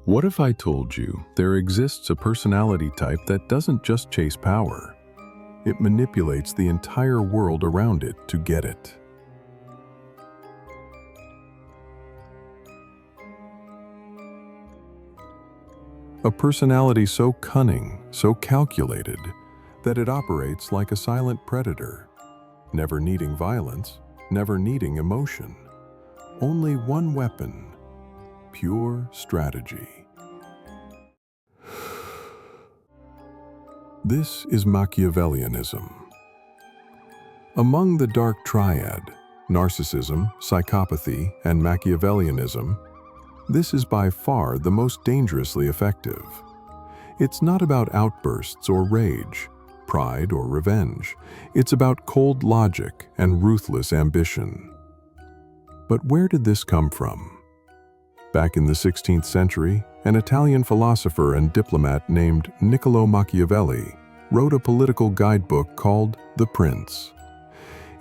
What if I told you there exists a personality type that doesn't just chase power? It manipulates the entire world around it to get it. A personality so cunning, so calculated, that it operates like a silent predator, never needing violence, never needing emotion. Only one weapon: pure strategy. This is Machiavellianism. Among the dark triad, narcissism, psychopathy, and Machiavellianism, this is by far the most dangerously effective. It's not about outbursts or rage, pride or revenge. It's about cold logic and ruthless ambition. But where did this come from? Back in the 16th century, an Italian philosopher and diplomat named Niccolò Machiavelli wrote a political guidebook called The Prince.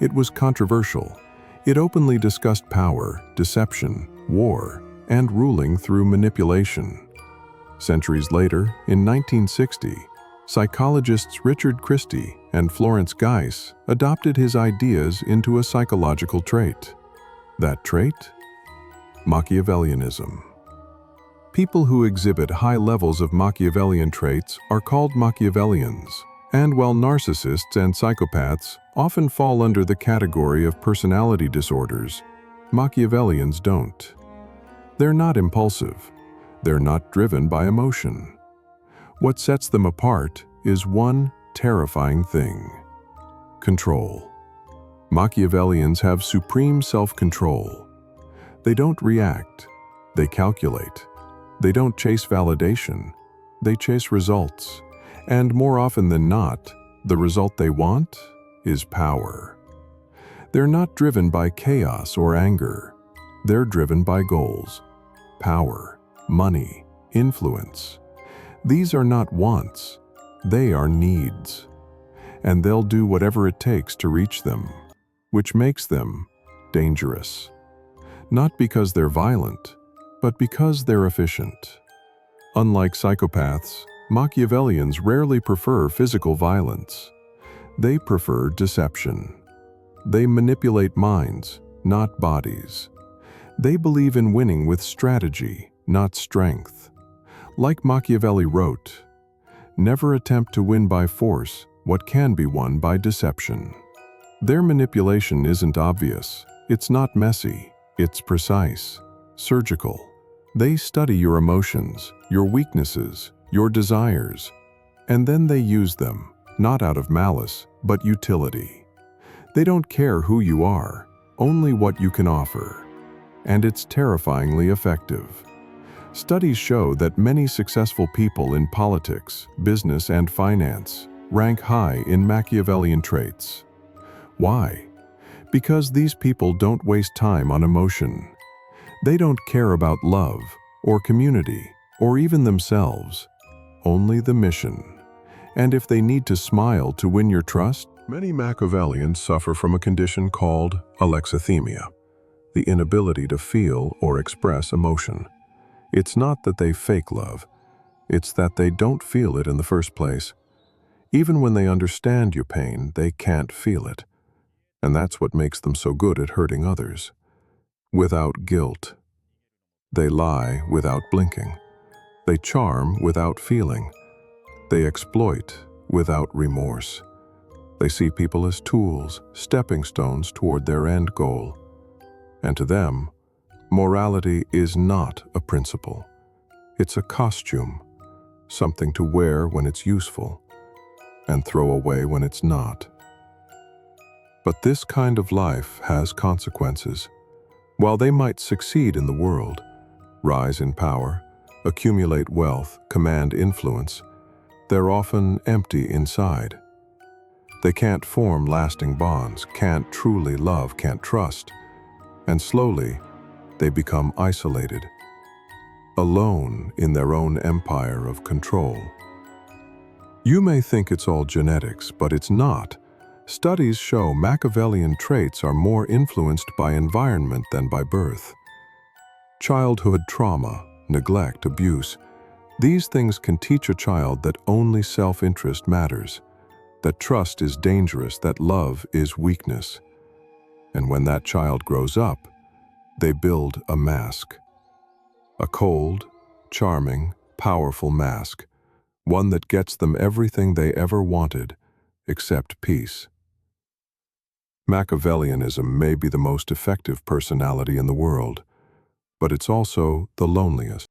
It was controversial. It openly discussed power, deception, war, and ruling through manipulation. Centuries later, in 1960, psychologists Richard Christie and Florence Geis adopted his ideas into a psychological trait. That trait? Machiavellianism. People who exhibit high levels of Machiavellian traits are called Machiavellians, and while narcissists and psychopaths often fall under the category of personality disorders, Machiavellians don't. They're not impulsive. They're not driven by emotion. What sets them apart is one terrifying thing: control. Machiavellians have supreme self-control. They don't react. They calculate. They don't chase validation. They chase results. And more often than not, the result they want is power. They're not driven by chaos or anger. They're driven by goals: power, money, influence. These are not wants. They are needs. And they'll do whatever it takes to reach them, which makes them dangerous. Not because they're violent, but because they're efficient. Unlike psychopaths, Machiavellians rarely prefer physical violence. They prefer deception. They manipulate minds, not bodies. They believe in winning with strategy, not strength. Like Machiavelli wrote, "Never attempt to win by force what can be won by deception." Their manipulation isn't obvious. It's not messy. It's precise, surgical. They study your emotions, your weaknesses, your desires, and then they use them, not out of malice, but utility. They don't care who you are, only what you can offer. And it's terrifyingly effective. Studies show that many successful people in politics, business, and finance rank high in Machiavellian traits. Why? Because these people don't waste time on emotion. They don't care about love, or community, or even themselves. Only the mission. And if they need to smile to win your trust, many Machiavellians suffer from a condition called alexithymia, the inability to feel or express emotion. It's not that they fake love. It's that they don't feel it in the first place. Even when they understand your pain, they can't feel it. And that's what makes them so good at hurting others. Without guilt. They lie without blinking. They charm without feeling. They exploit without remorse. They see people as tools, stepping stones toward their end goal. And to them, morality is not a principle. It's a costume, something to wear when it's useful, and throw away when it's not. But this kind of life has consequences. While they might succeed in the world, rise in power, accumulate wealth, command influence, they're often empty inside. They can't form lasting bonds, can't truly love, can't trust, and slowly they become isolated, alone in their own empire of control. You may think it's all genetics, but it's not. Studies show Machiavellian traits are more influenced by environment than by birth. Childhood trauma, neglect, abuse. These things can teach a child that only self-interest matters, that trust is dangerous, that love is weakness. And when that child grows up, they build a mask. A cold, charming, powerful mask, one that gets them everything they ever wanted, except peace. Machiavellianism may be the most effective personality in the world, but it's also the loneliest.